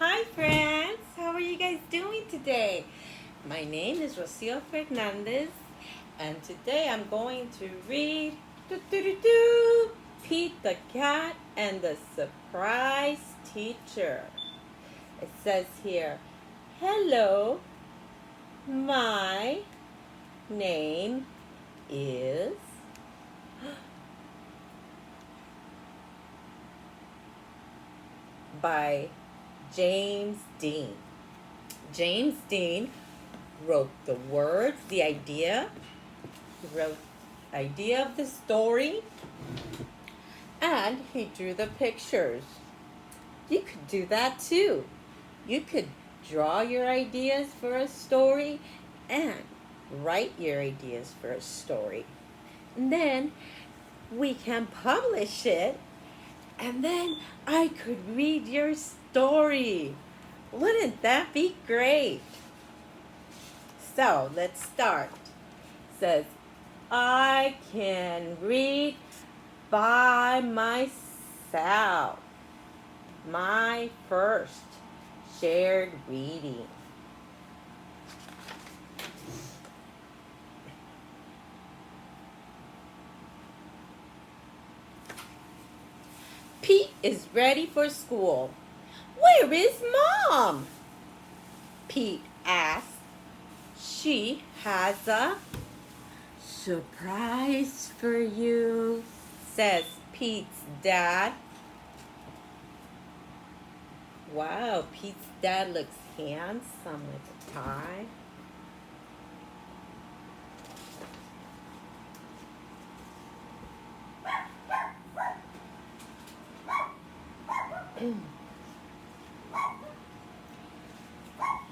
Hi friends, how are you guys doing today? My name is Rocio Fernandez and today I'm going to read Pete the Cat and the Surprise Teacher. It says here, hello, my name is by James Dean. James Dean wrote the words, the idea. He wrote the idea of the story, and he drew the pictures. You could do that too. You could draw your ideas for a story and write your ideas for a story. And then we can publish it, and then I could read your story. Wouldn't that be great? So let's start. It says, I can read by myself. My first shared reading. Pete is ready for school. Where is Mom? Pete asked. She has a surprise for you, says Pete's dad. Wow, Pete's dad looks handsome with a tie.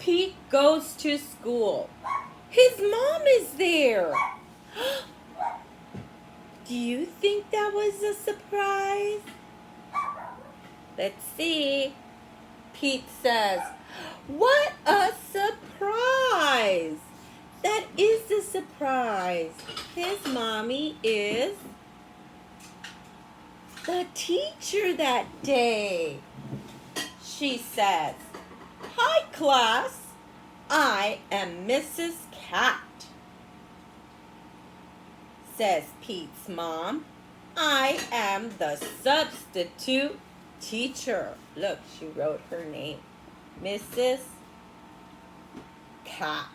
Pete goes to school. His mom is there. Do you think that was a surprise? Let's see. Pete says, what a surprise! That is a surprise. His mommy is the teacher that day. She says, hi class, I am Mrs. Cat. Says Pete's mom, I am the substitute teacher. Look, she wrote her name, Mrs. Cat.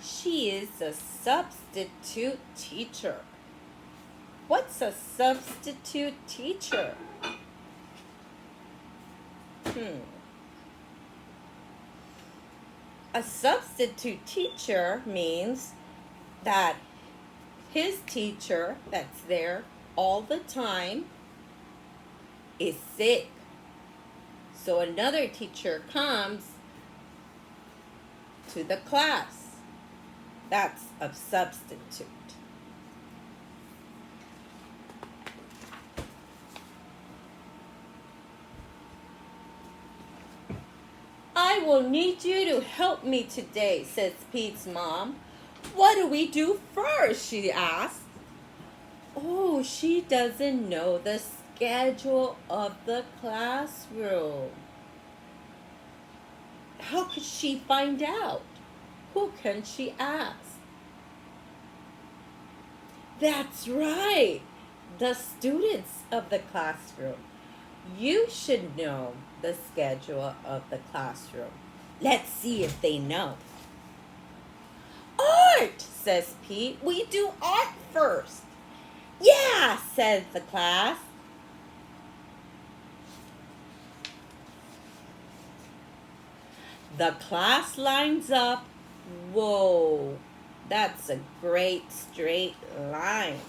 She is a substitute teacher. What's a substitute teacher? A substitute teacher means that his teacher that's there all the time is sick. So another teacher comes to the class. That's a substitute. I will need you to help me today, says Pete's mom. What do we do first? She asked. Oh, she doesn't know the schedule of the classroom. How could she find out? Who can she ask? That's right, the students of the classroom. You should know the schedule of the classroom. Let's see if they know. Art, says Pete. We do art first. Yeah, says the class. The class lines up. Whoa, that's a great straight line.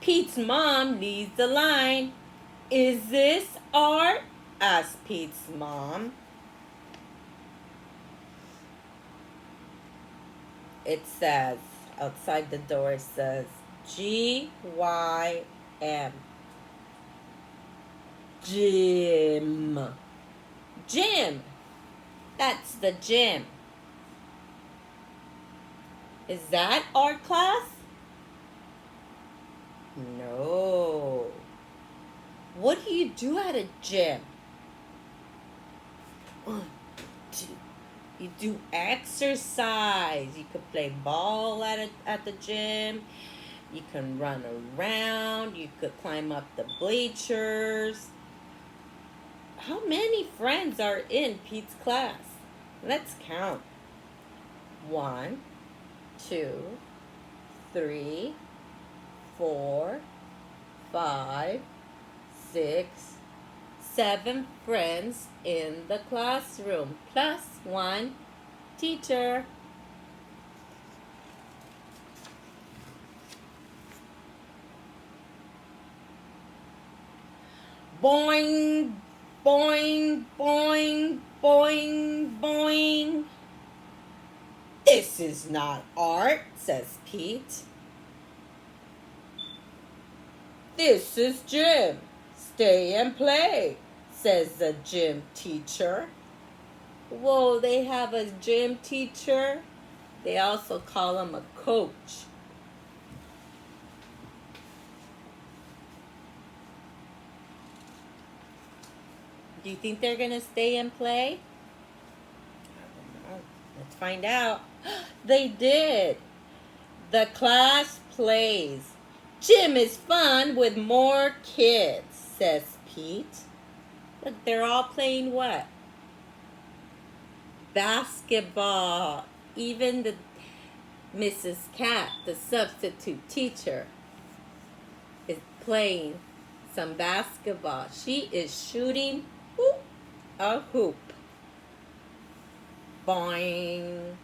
Pete's mom leads the line. Is this art? Asked Pete's mom. It says, outside the door, it says, G-Y-M. Gym. Gym. That's the gym. Is that art class? No. What do you do at a gym? 1, 2. You do exercise. You could play ball at the gym. You can run around. You could climb up the bleachers. How many friends are in Pete's class? Let's count. 1, 2, 3, 4, 5, 6, 7 friends in the classroom, plus 1 teacher. Boing, boing, boing, boing, boing. This is not art, says Pete. This is gym. Stay and play, says the gym teacher. Whoa, they have a gym teacher. They also call him a coach. Do you think they're going to stay and play? I don't know. Let's find out. They did. The class plays. Gym is fun with more kids, says Pete. Look, they're all playing what? Basketball. Even the Mrs. Cat, the substitute teacher, is playing some basketball. She is shooting a hoop. Boing.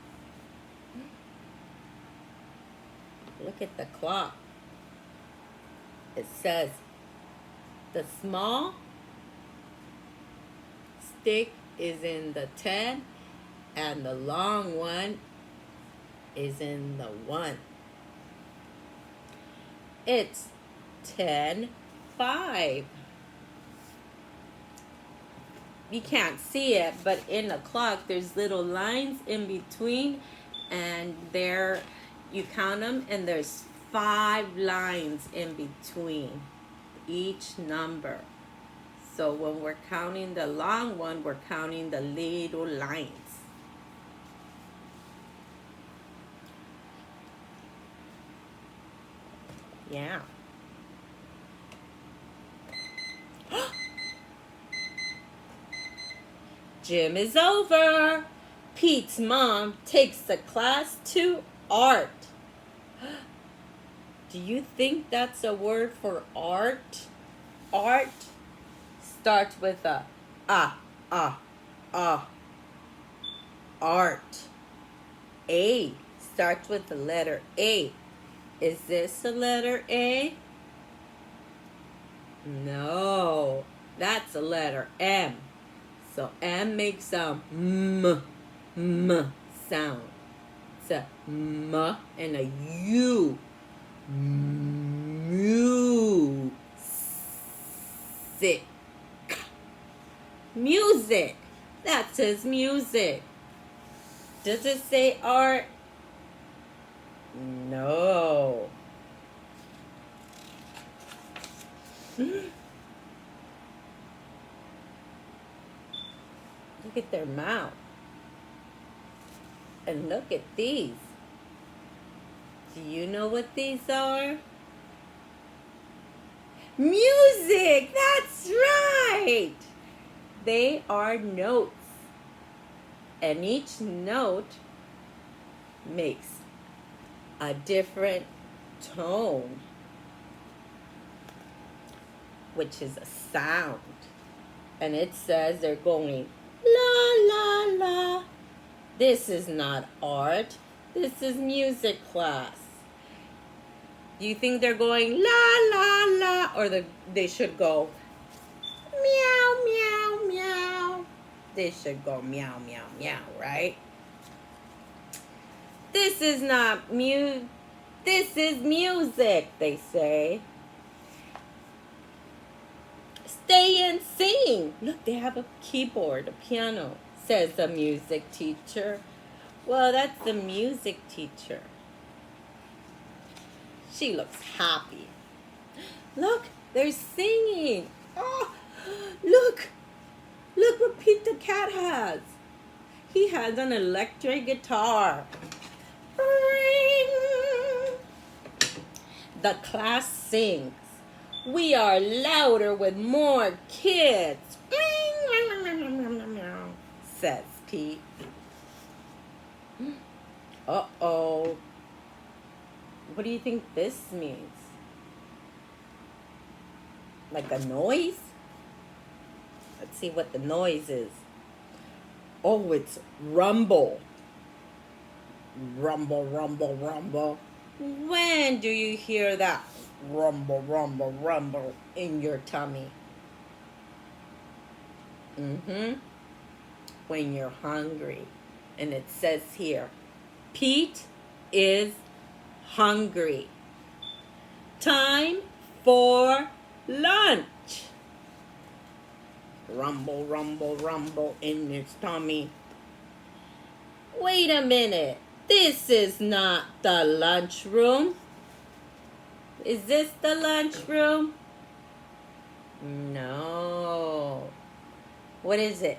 Look at the clock. It says the small stick is in the 10 and the long one is in the 1. It's 10:05. You can't see it, but in the clock there's little lines in between, and there you count them, and there's 5 lines in between each number. So when we're counting the long one, we're counting the little lines. Yeah. Gym is over. Pete's mom takes the class to art. Do you think that's a word for art? Art starts with a art. A starts with the letter A. Is this the letter A? No, that's the letter M. So M makes a m sound. It's a m and a u. Music. Music. That says music. Does it say art? No. Look at their mouth. And look at these. Do you know what these are? Music! That's right! They are notes. And each note makes a different tone, which is a sound. And it says they're going la la la. This is not art. This is music class. Do you think they're going la la la, or they should go meow meow meow? They should go meow meow meow, right? This is not this is music, they say. Stay and sing. Look, they have a keyboard, a piano, says the music teacher. Well, that's the music teacher. She looks happy. Look, they're singing. Oh, look! Look what Pete the cat has. He has an electric guitar. The class sings. We are louder with more kids, says Pete. Uh-oh. What do you think this means? Like a noise? Let's see what the noise is. Oh, it's rumble. Rumble, rumble, rumble. When do you hear that rumble, rumble, rumble in your tummy? When you're hungry. And it says here, Pete is hungry. Time for lunch. Rumble, rumble, rumble in his tummy. Wait a minute. This is not the lunchroom. Is this the lunchroom? No. What is it?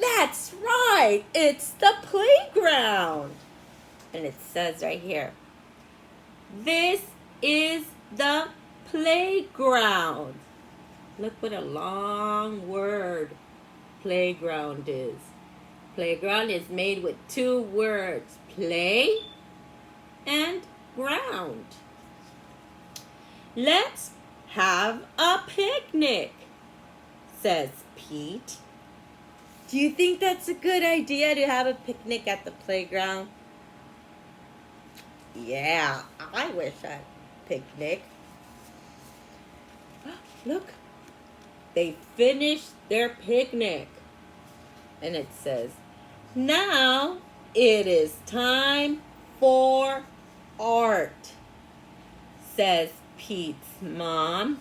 That's right. It's the playground. And it says right here, this is the playground. Look what a long word playground is. Playground is made with two words, play and ground. Let's have a picnic, says Pete. Do you think that's a good idea to have a picnic at the playground? Yeah, I wish I had a picnic. Look, they finished their picnic. And it says, now it is time for art, says Pete's mom.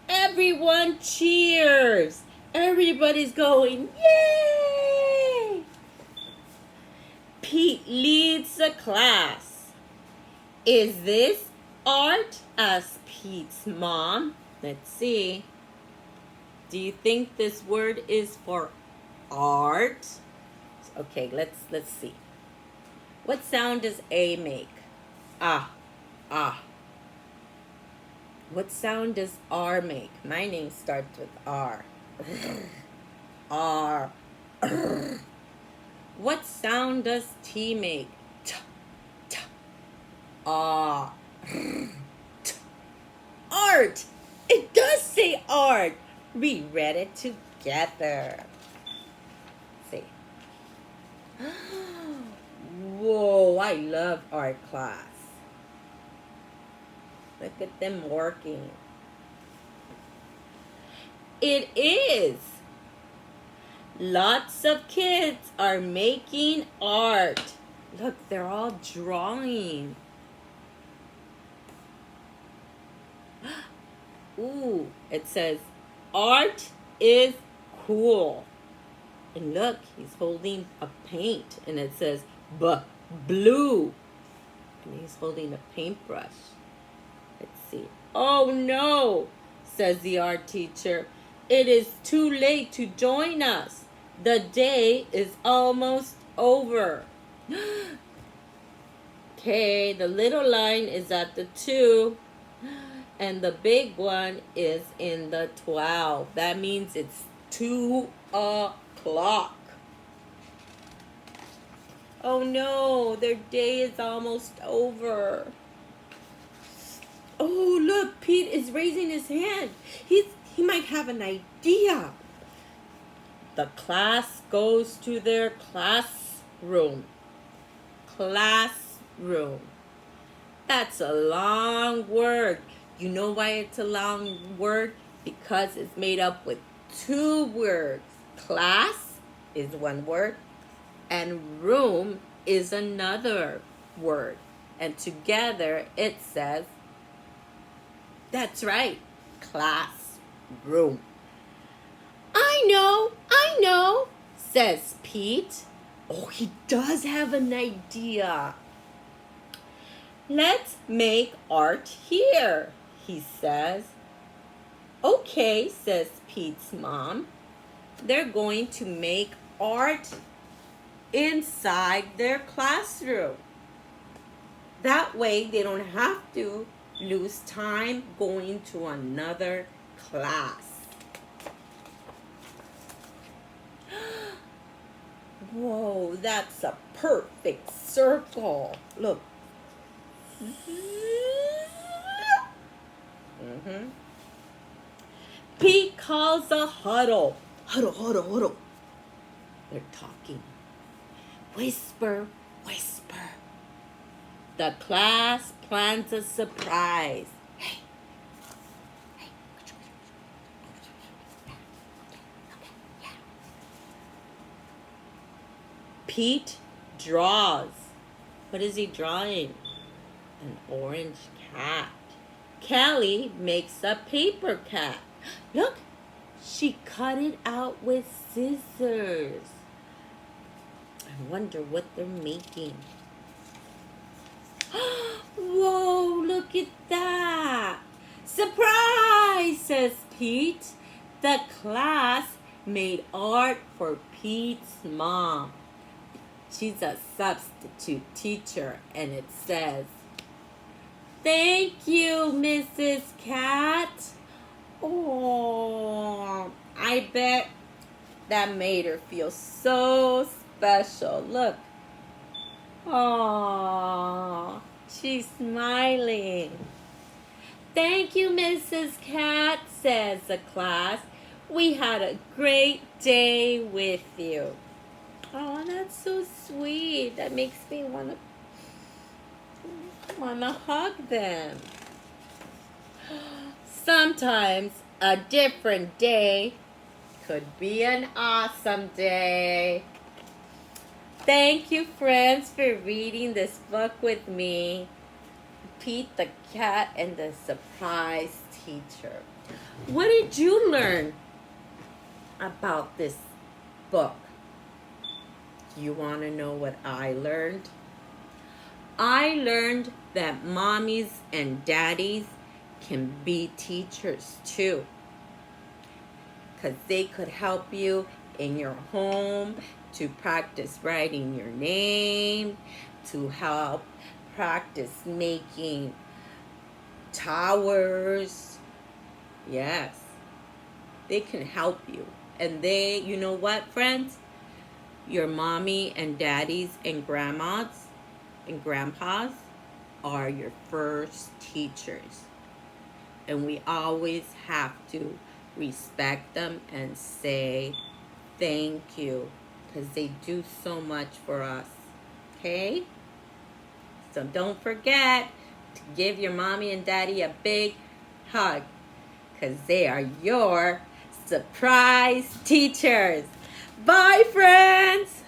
Everyone cheers. Everybody's going, yay! Pete leads the class. Is this art? Asks Pete's mom. Let's see. Do you think this word is for art? Okay, let's see. What sound does A make? Ah, ah. What sound does R make? My name starts with R. R. What sound does T make? T, t. R. T. Art. It does say art. We read it together. See. Whoa, I love art class. Look at them working. It is. Lots of kids are making art. Look, they're all drawing. Ooh, it says, art is cool. And look, he's holding a paint. And it says, blue. And he's holding a paintbrush. Let's see. Oh no, says the art teacher. It is too late to join us. The day is almost over. Okay, the little line is at the 2. And the big one is in the 12. That means it's 2 o'clock. Oh no, their day is almost over. Oh, look, Pete is raising his hand. He might have an idea. The class goes to their classroom. Classroom. That's a long word. You know why it's a long word? Because it's made up with 2 words. Class is one word, and room is another word. And together it says, that's right, classroom. I know, says Pete. Oh, he does have an idea. Let's make art here, he says. Okay, says Pete's mom. They're going to make art inside their classroom. That way they don't have to lose time going to another class. Whoa, that's a perfect circle. Look. Mm-hmm. Pete calls a huddle. Huddle, huddle, huddle. They're talking. Whisper, whisper. The class plans a surprise. Hey. Hey. Pete draws. What is he drawing? An orange cat. Callie makes a paper cat. Look, she cut it out with scissors. I wonder what they're making. Whoa, look at that. Surprise, says Pete. The class made art for Pete's mom. She's a substitute teacher, and it says, "Thank you, Mrs. Cat." Oh, I bet that made her feel so special. Look. Oh, she's smiling. "Thank you, Mrs. Cat," says the class. "We had a great day with you." Oh, that's so sweet. That makes me wanna hug them. Sometimes a different day could be an awesome day. Thank you, friends, for reading this book with me. Pete the Cat and the Surprise Teacher. What did you learn about this book? You want to know what I learned? I learned that mommies and daddies can be teachers too, because they could help you in your home to practice writing your name, to help practice making towers. Yes, they can help you. And they, you know what, friends? Your mommy and daddies and grandmas and grandpas are your first teachers. And we always have to respect them and say thank you, because they do so much for us. Okay? So don't forget to give your mommy and daddy a big hug, because they are your surprise teachers. Bye, friends!